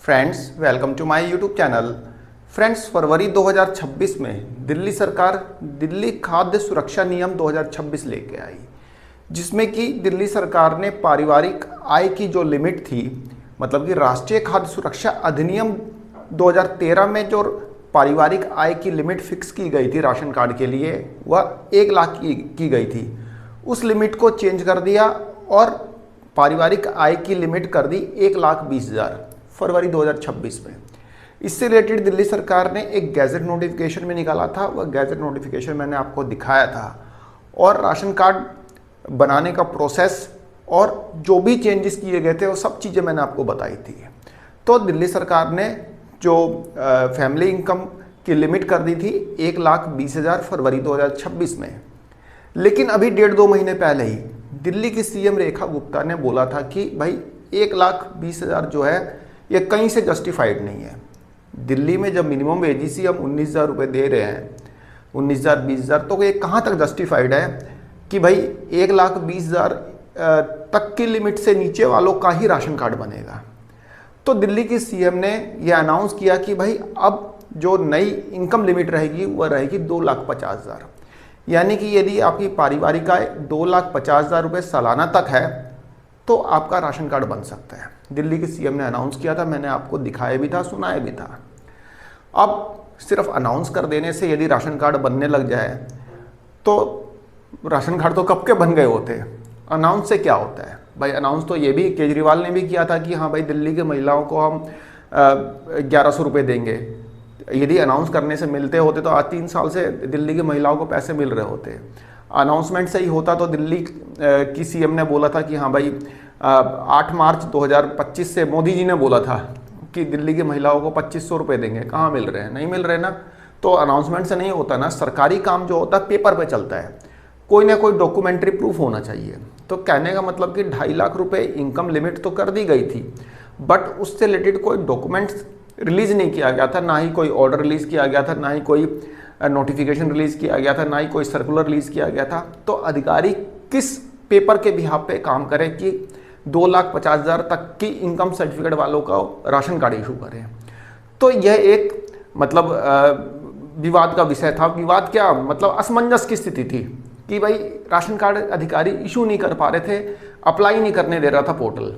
Friends, welcome to my YouTube channel. Friends, फरवरी 2026 में दिल्ली सरकार दिल्ली खाद्य सुरक्षा नियम 2026 लेके आई, जिसमें कि दिल्ली सरकार ने पारिवारिक आय की जो लिमिट थी, मतलब कि राष्ट्रीय खाद्य सुरक्षा अधिनियम 2013 में जो पारिवारिक आय की लिमिट फिक्स की गई थी राशन कार्ड के लिए, वह 1 लाख की गई थी। उस लिमिट को चेंज कर दिया और पारिवारिक आय की लिमिट कर दी 1,20,000 फरवरी 2026 में। इससे रिलेटेड दिल्ली सरकार ने एक गैजेट नोटिफिकेशन में निकाला था। वह गैजेट नोटिफिकेशन मैंने आपको दिखाया था और राशन कार्ड बनाने का प्रोसेस और जो भी चेंजेस किए गए थे वो सब चीज़ें मैंने आपको बताई थी। तो दिल्ली सरकार ने जो फैमिली इनकम की लिमिट कर दी थी 1,20,000 फरवरी 2026 में। लेकिन अभी 1.5-2 महीने पहले ही दिल्ली की सीएम रेखा गुप्ता ने बोला था कि भाई 1,20,000 जो है ये कहीं से जस्टिफाइड नहीं है। दिल्ली में जब मिनिमम वेजेस ही हम 19,000 रुपये दे रहे हैं, 19,000 20,000, तो ये कहाँ तक जस्टिफाइड है कि भाई 1,20,000 तक की लिमिट से नीचे वालों का ही राशन कार्ड बनेगा। तो दिल्ली की सीएम ने यह अनाउंस किया कि भाई अब जो नई इनकम लिमिट रहेगी वह रहेगी 2,50,000। यानी कि यदि आपकी पारिवारिक आय 2,50,000 रुपये सालाना तक है तो आपका राशन कार्ड बन सकता है। दिल्ली के सीएम ने अनाउंस किया था, मैंने आपको दिखाया भी था, सुनाया भी था। अब सिर्फ अनाउंस कर देने से यदि राशन कार्ड बनने लग जाए तो राशन कार्ड तो कब के बन गए होते। अनाउंस से क्या होता है भाई? अनाउंस तो ये भी केजरीवाल ने भी किया था कि हाँ भाई दिल्ली के महिलाओं को हम 1,100 रुपये देंगे। यदि अनाउंस करने से मिलते होते तो आज 3 साल से दिल्ली की महिलाओं को पैसे मिल रहे होते। अनाउंसमेंट से ही होता तो दिल्ली की सीएम ने बोला था कि हाँ भाई 8 मार्च 2025 से मोदी जी ने बोला था कि दिल्ली की महिलाओं को 2,500 रुपये देंगे। कहाँ मिल रहे हैं? नहीं मिल रहे ना। तो अनाउंसमेंट से नहीं होता ना। सरकारी काम जो होता है पेपर पे चलता है, कोई ना कोई डॉक्यूमेंट्री प्रूफ होना चाहिए। तो कहने का मतलब कि 2.5 लाख रुपये इनकम लिमिट तो कर दी गई थी, बट उससे रिलेटेड कोई डॉक्यूमेंट्स रिलीज़ नहीं किया गया था, ना ही कोई ऑर्डर रिलीज़ किया गया था, ना ही कोई नोटिफिकेशन रिलीज़ किया गया था, ना ही कोई सर्कुलर रिलीज़ किया गया था। तो अधिकारी किस पेपर के बिहाफ पे काम करें कि 2,50,000 तक की इनकम सर्टिफिकेट वालों का राशन कार्ड इशू करें? तो यह एक मतलब विवाद का विषय था। विवाद क्या, मतलब असमंजस की स्थिति थी कि भाई राशन कार्ड अधिकारी इशू नहीं कर पा रहे थे, अप्लाई नहीं करने दे रहा था पोर्टल।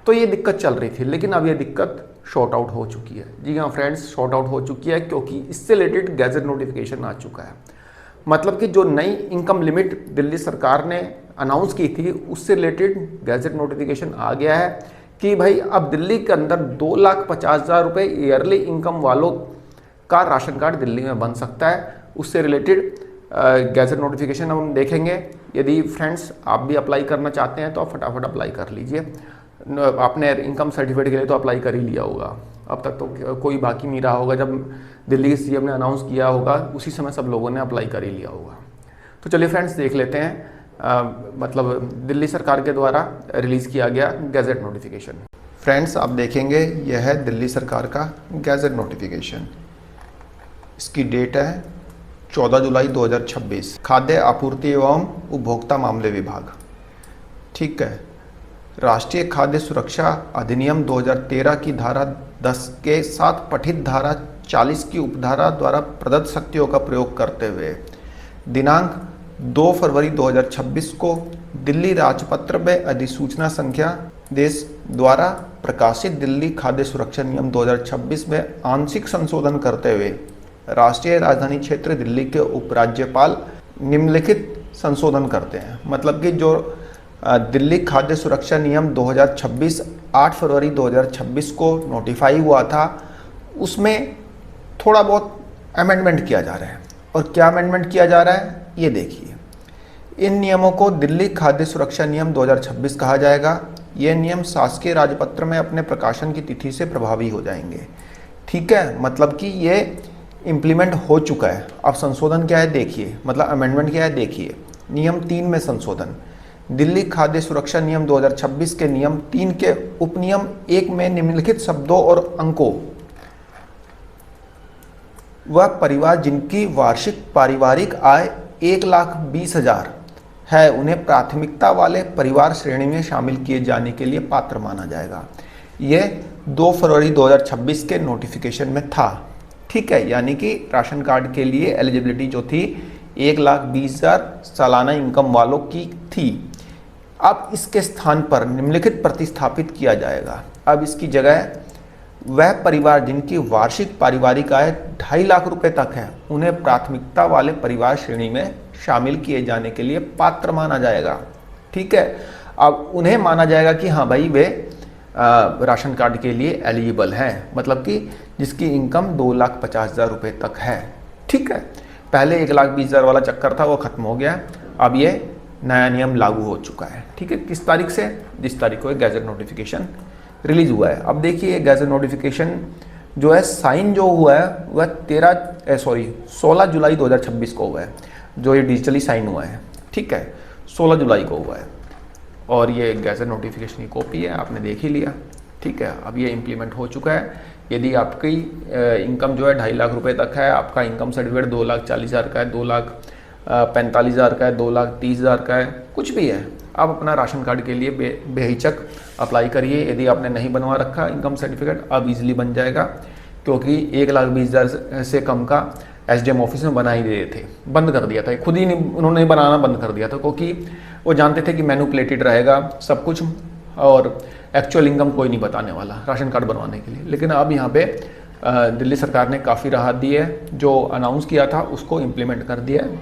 तो ये दिक्कत चल रही थी, लेकिन अब ये दिक्कत शॉर्ट आउट हो चुकी है। जी हाँ फ्रेंड्स, शॉर्ट आउट हो चुकी है क्योंकि इससे रिलेटेड गैजेट नोटिफिकेशन आ चुका है। मतलब कि जो नई इनकम लिमिट दिल्ली सरकार ने अनाउंस की थी उससे रिलेटेड गैजेट नोटिफिकेशन आ गया है कि भाई अब दिल्ली के अंदर 2,50,000 रुपये ईयरली इनकम वालों का राशन कार्ड दिल्ली में बन सकता है। उससे रिलेटेड गैजेट नोटिफिकेशन हम देखेंगे। यदि फ्रेंड्स आप भी अप्लाई करना चाहते हैं तो आप फटाफट अप्लाई कर लीजिए। आपने इनकम सर्टिफिकेट के लिए तो अप्लाई कर ही लिया होगा, अब तक तो कोई बाकी नहीं रहा होगा। जब दिल्ली के सीएम ने अनाउंस किया होगा उसी समय सब लोगों ने अप्लाई कर ही लिया होगा। तो चलिए फ्रेंड्स देख लेते हैं मतलब दिल्ली सरकार के द्वारा रिलीज़ किया गया गैजेट नोटिफिकेशन। फ्रेंड्स आप देखेंगे यह है दिल्ली सरकार का गैजेट नोटिफिकेशन। इसकी डेट है 14 जुलाई 2026। खाद्य आपूर्ति एवं उपभोक्ता मामले विभाग। ठीक है। राष्ट्रीय खाद्य सुरक्षा अधिनियम 2013 की धारा 10 के साथ पठित धारा 40 की उपधारा द्वारा प्रदत्त शक्तियों का प्रयोग करते हुए दिनांक 2 फरवरी 2026 को दिल्ली राजपत्र में अधिसूचना संख्या देश द्वारा प्रकाशित दिल्ली खाद्य सुरक्षा नियम 2026 में आंशिक संशोधन करते हुए राष्ट्रीय राजधानी क्षेत्र दिल्ली के उपराज्यपाल निम्नलिखित संशोधन करते हैं। मतलब कि जो दिल्ली खाद्य सुरक्षा नियम 2026 8 फरवरी 2026 को नोटिफाई हुआ था, उसमें थोड़ा बहुत अमेंडमेंट किया जा रहा है। और क्या अमेंडमेंट किया जा रहा है ये देखिए। इन नियमों को दिल्ली खाद्य सुरक्षा नियम 2026 कहा जाएगा। ये नियम शासकीय राजपत्र में अपने प्रकाशन की तिथि से प्रभावी हो जाएंगे। ठीक है, मतलब कि ये इम्प्लीमेंट हो चुका है। अब संशोधन क्या है देखिए, मतलब अमेंडमेंट क्या है देखिए। नियम 3 में संशोधन। दिल्ली खाद्य सुरक्षा नियम 2026 के नियम 3 के उपनियम 1 में निम्नलिखित शब्दों और अंकों वह परिवार जिनकी वार्षिक पारिवारिक आय 1,20,000 है उन्हें प्राथमिकता वाले परिवार श्रेणी में शामिल किए जाने के लिए पात्र माना जाएगा। ये 2 फरवरी 2026 के नोटिफिकेशन में था। ठीक है, यानी कि राशन कार्ड के लिए एलिजिबिलिटी जो थी 1,20,000 सालाना इनकम वालों की थी। अब इसके स्थान पर निम्नलिखित प्रतिस्थापित किया जाएगा। अब इसकी जगह वह परिवार जिनकी वार्षिक पारिवारिक आय 2.5 लाख रुपए तक है, उन्हें प्राथमिकता वाले परिवार श्रेणी में शामिल किए जाने के लिए पात्र माना जाएगा। ठीक है, अब उन्हें माना जाएगा कि हाँ भाई वे राशन कार्ड के लिए एलिजिबल हैं, मतलब कि जिसकी इनकम 2,50,000 रुपये तक है। ठीक है, पहले 1,20,000 वाला चक्कर था वो खत्म हो गया, अब ये नया नियम लागू हो चुका है। ठीक है, किस तारीख से? जिस तारीख को एक गैजेट नोटिफिकेशन रिलीज हुआ है। अब देखिए गैजेट नोटिफिकेशन जो है साइन जो हुआ है वह 16 जुलाई 2026 को हुआ है, जो ये डिजिटली साइन हुआ है। ठीक है, 16 जुलाई को हुआ है और ये गैजेट नोटिफिकेशन की कॉपी है, आपने देख ही लिया। ठीक है, अब ये इम्प्लीमेंट हो चुका है। यदि आपकी इनकम जो है 2.5 लाख रुपए तक है, आपका इनकम सर्टिफिकेट 2,40,000 का है, 2,45,000 का है, 2,30,000 का है, कुछ भी है, आप अपना राशन कार्ड के लिए बेहिचक अप्लाई करिए। यदि आपने नहीं बनवा रखा इनकम सर्टिफिकेट, अब इजीली बन जाएगा, क्योंकि 1,20,000 से कम का एसडीएम ऑफिस में बना ही दे थे, बंद कर दिया था, खुद ही नहीं, उन्होंने बनाना बंद कर दिया था, क्योंकि वो जानते थे कि मैनिपुलेटेड रहेगा सब कुछ और एक्चुअल इनकम कोई नहीं बताने वाला राशन कार्ड बनवाने के लिए। लेकिन अब यहाँ पे दिल्ली सरकार ने काफ़ी राहत दी है, जो अनाउंस किया था उसको इम्प्लीमेंट कर दिया है।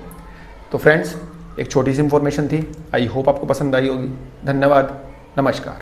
तो फ्रेंड्स, एक छोटी सी इन्फॉर्मेशन थी, आई होप आपको पसंद आई होगी। धन्यवाद, नमस्कार।